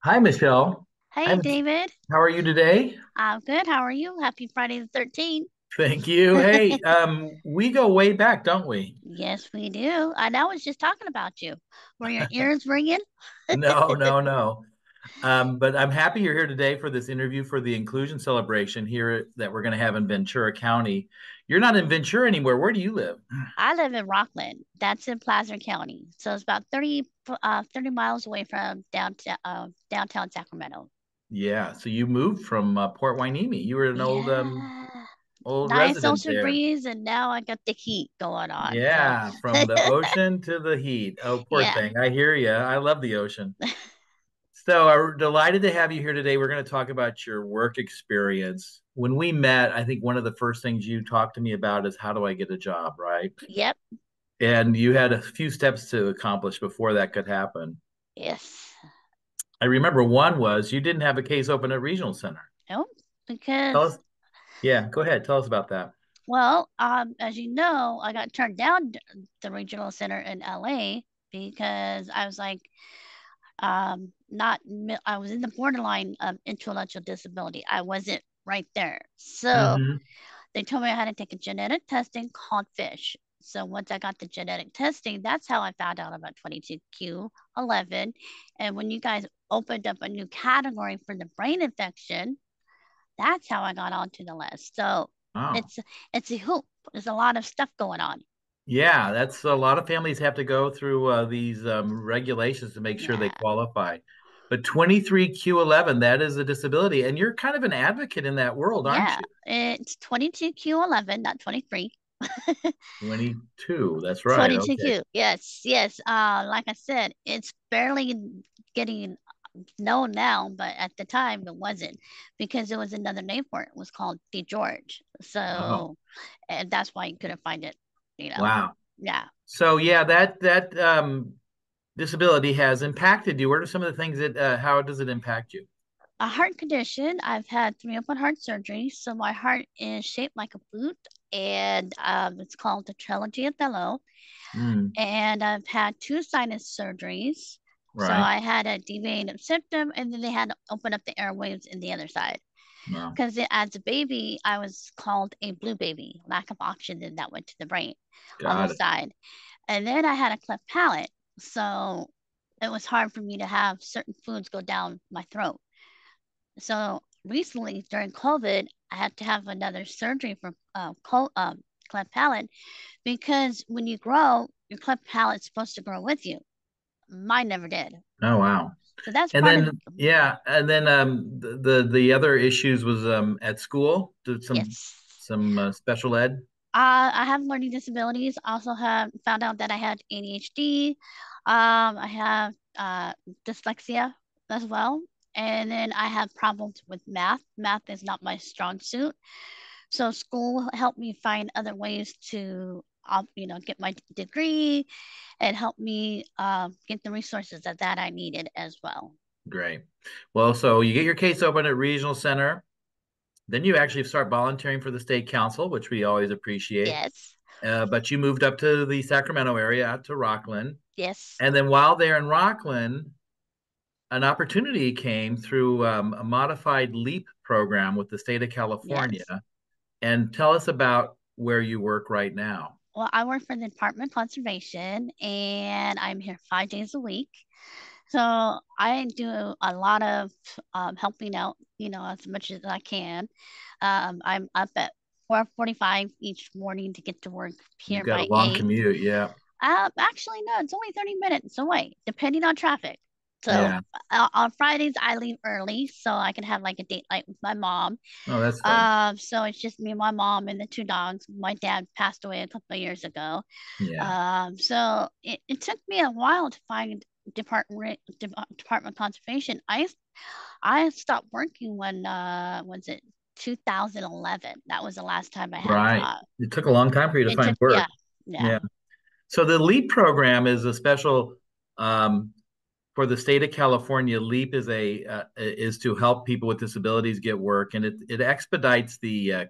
Hi, Michelle. Hey, I'm, David. how are you today? I'm good. How are you? Happy Friday the 13th. Thank you. Hey, we go way back, don't we? Yes, we do. I was just talking about you. Were your ears ringing? No, no, no. But I'm happy you're here today for this interview for the inclusion celebration here that we're going to have in Ventura County. You're not in Ventura anymore. Where do you live? I live in Rockland. That's in Placer County. So it's about 30 miles away from downtown Sacramento. Yeah, so you moved from Port Hueneme. You were an Yeah. old Nice resident ocean there. breeze, and now I got the heat going on. So, Yeah, from the ocean to the heat. Oh, poor yeah. thing. I hear you. I love the ocean. So I'm delighted to have you here today. We're going to talk about your work experience. When we met, I think one of the first things you talked to me about is how do I get a job, right? Yep. And you had a few steps to accomplish before that could happen. Yes. I remember one was you didn't have a case open at Regional Center. Oh, Tell because us, yeah, go ahead. Tell us about that. Well, as you know, I got turned down the regional center in LA because I was like, not, I was in the borderline of intellectual disability. I wasn't right there. So Hmm. they told me I had to take a genetic testing called FISH. So once I got the genetic testing, that's how I found out about 22q11. And when you guys opened up a new category for the brain infection, that's how I got onto the list. So Oh, it's it's a hoop. There's a lot of stuff going on. yeah, that's a lot of families have to go through these regulations to make sure they Yeah, qualify. But 23q11, that is a disability. And you're kind of an advocate in that world, aren't yeah. you? It's 22q11, not 23. 22. That's right. Okay. 22q. Yes, yes. Like I said, it's barely getting known now, but at the time it wasn't because it was another name for it. It was called D George. Oh, So, and that's why you couldn't find it. You know. wow. Yeah. So yeah, that disability has impacted you. What are some of the things that how does it impact you? A heart condition. I've had three open heart surgeries, so my heart is shaped like a boot, and it's called the trilogy of Bellow. Mm, And I've had two sinus surgeries. So right. I had a deviated septum, and then they had to open up the airways in the other side. Wow. Because as a baby, I was called a blue baby, lack of oxygen that went to the brain on the Got it. side. And then I had a cleft palate, so it was hard for me to have certain foods go down my throat. So recently during COVID, I had to have another surgery for cleft palate because when you grow, your cleft palate's supposed to grow with you. Mine never did. Oh wow. So that's And part of, then yeah, and then the other issues was at school, did yes. some special ed. I have learning disabilities. I also have found out that I had ADHD. I have dyslexia as well. And then I have problems with math. Math is not my strong suit. So school helped me find other ways to, get my degree and help me get the resources that I needed as well. Great. Well, so you get your case open at Regional Center. Then you actually start volunteering for the state council, which we always appreciate. Yes, But you moved up to the Sacramento area, out to Rockland. yes, And then while there in Rockland, an opportunity came through a modified LEAP program with the state of California. yes. And tell us about where you work right now. Well, I work for the Department of Conservation and I'm here 5 days a week. So I do a lot of helping out, as much as I can. I'm up at 4:45 each morning to get to work You've here got a by long 8. commute. Yeah. Actually, no, it's only 30 minutes away, depending on traffic. So Yeah. on Fridays, I leave early so I can have like a date night with my mom. Oh, that's fun. So it's just me and my mom and the two dogs. My dad passed away a couple of years ago. Yeah. So it took me a while to find Department of Conservation. I stopped working when was it 2011? That was the last time I had a Right. job. It took a long time for you to It find took, work. yeah, yeah. Yeah. So the LEAP program is a special um, for the state of California. LEAP is to help people with disabilities get work, and it expedites the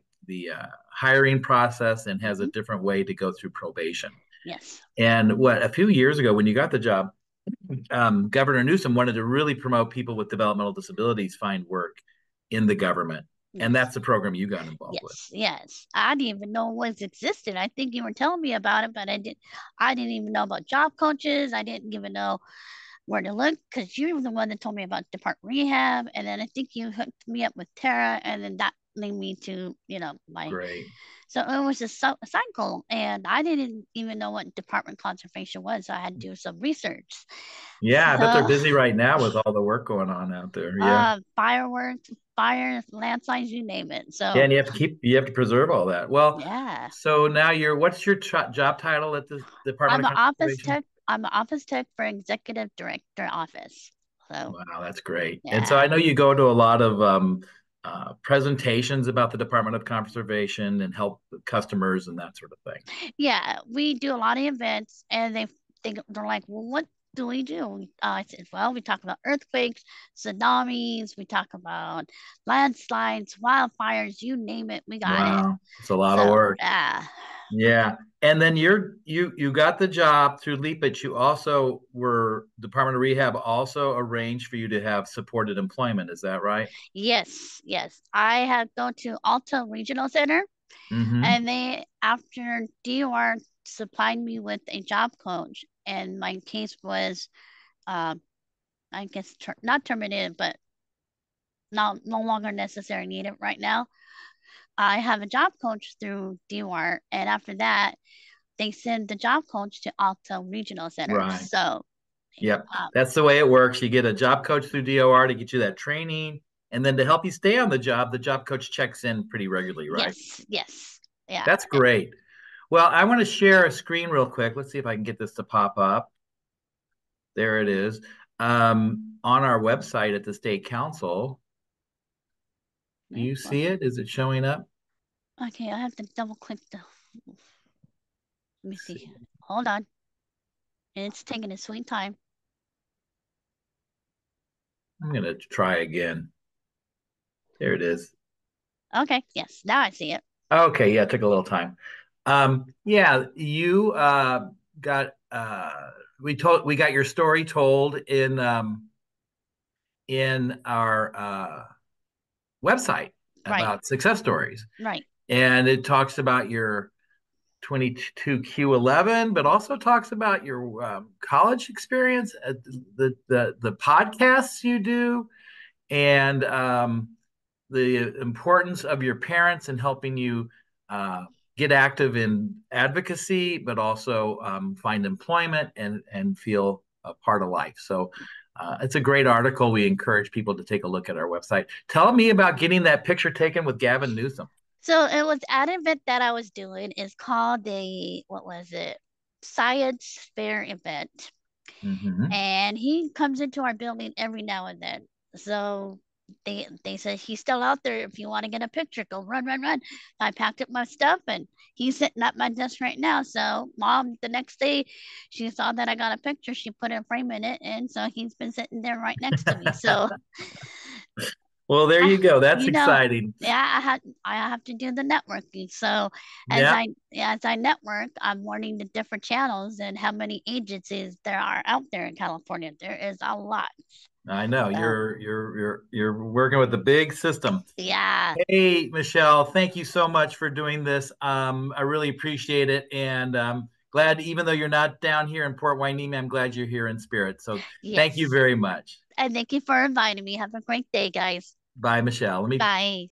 hiring process and has a Hmm. different way to go through probation. Yes. And what a few years ago when you got the job, Governor Newsom wanted to really promote people with developmental disabilities find work in the government, and Yes. that's the program you got involved with. Yes, yes. I didn't even know it was existed. I think you were telling me about it, but I didn't even know about job coaches. I didn't even know where to look because you were the one that told me about department rehab. And then I think you hooked me up with Tara, and then that led me to, my Great. so it was a cycle. And I didn't even know what department conservation was. So I had to do some research. Yeah, I bet they're So busy right now with all the work going on out there. Yeah. fireworks, fires, landslides, you name it. Yeah, So and you have to preserve all that. Well, yeah. so now what's your job title at the Department of Conservation? I'm an office tech for executive director office. So Wow, that's great. And so I yeah. know you go to a lot of presentations about the Department of Conservation and help customers and that sort of thing. Yeah, we do a lot of events and they're like, well, what do we do? I said, well, we talk about earthquakes, tsunamis, we talk about landslides, wildfires, you name it, we got it. Wow, it's a lot of So work. yeah. Yeah. And then you got the job through LEAP, but you also were Department of Rehab also arranged for you to have supported employment. Is that right? Yes, yes. I had gone to Alta Regional Center Mm-hmm. and they after DOR supplied me with a job coach and my case was um I guess not terminated, but no longer necessary needed right now. I have a job coach through DWAR, and after that, they send the job coach to Alta Regional Center. Right. So, Yep. uh, That's the way it works. You get a job coach through DOR to get you that training. And then to help you stay on the job coach checks in pretty regularly, right? yes, yes, yeah, That's great. Well, I want to share a screen real quick. Let's see if I can get this to pop up. There it is. On our website at the state council. Do you see it? Is it showing up? okay. I have to double click the. Let me Let's see. see. Hold on, it's taking its sweet time. I'm going to try again. There it is. Okay, yes, now I see it. Okay, yeah, it took a little time. Yeah, you got we got your story told in our website Right, about success stories, right. and it talks about your 22Q11, but also talks about your college experience, the podcasts you do, and the importance of your parents in helping you uh, get active in advocacy, but also find employment and feel a part of life. So it's a great article. We encourage people to take a look at our website. Tell me about getting that picture taken with Gavin Newsom. So it was at an event that I was doing. It's called the what was it? Science Fair event. Mm-hmm. And he comes into our building every now and then. So they said he's still out there. If you want to get a picture, go run, run, run. I packed up my stuff and he's sitting at my desk right now. So mom, the next day, she saw that I got a picture. She put a frame in it, and so he's been sitting there right next to me. So Well, there you go. That's you know, exciting. yeah, I have to do the networking. So Yeah, as I network, I'm learning the different channels and how many agencies there are out there in California. There is a lot. I know So you're working with a big system. yeah, Hey, Michelle, thank you so much for doing this. I really appreciate it. And glad, even though you're not down here in Port Hueneme, I'm glad you're here in spirit. So thank you yes. very much. And thank you for inviting me. Have a great day, guys. Bye, Michelle. Let me Bye.